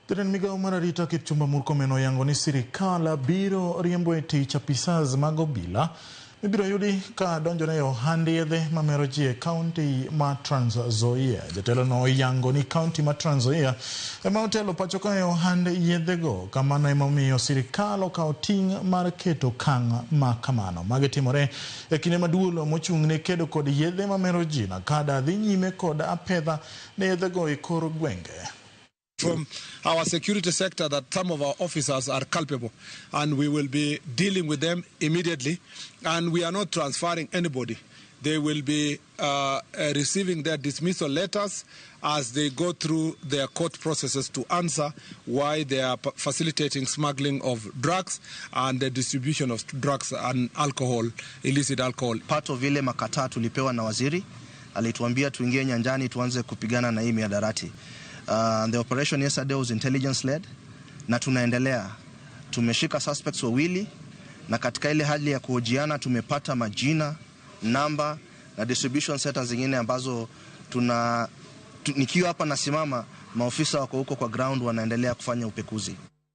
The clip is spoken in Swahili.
Tren migao mar arita Kipchumba Murkomen oyango ni sirkal biro riembo tich apisas mag obila mibiro yudi ka donjone johand yedhe mamero ji e kaunti ma Trans Nzoia. Jatelo no oyango ni kaunti ma Trans Nzoia ema otelo pacho ka johand yedhego, kamano ema omiyo sirkal okawo ting' mar keto okang' ma kamano. Magi timore e kinde maduolo mochung' ne kedo kod yedhe mamero ji na kada dhi nyime kod apedha ne yedhego e kor gwenge. From our security sector that some of our officers are culpable, and we will be dealing with them immediately, and we are not transferring anybody. They will be receiving their dismissal letters as they go through their court processes to answer why they are facilitating smuggling of drugs and the distribution of drugs and alcohol, illicit alcohol. Part of ile makataa tulipewa na waziri, alituambia tuingie nyanjani tuanze kupigana na hii mihadarati. The operation yesterday was intelligence led na tunaendelea. Tumeshika suspects wawili na katika ile hali ya kuhojiana tumepata majina, namba na distribution centers zingine ambazo nikiwa hapa nasimama, maofisa wako huko kwa ground wanaendelea kufanya upekuzi.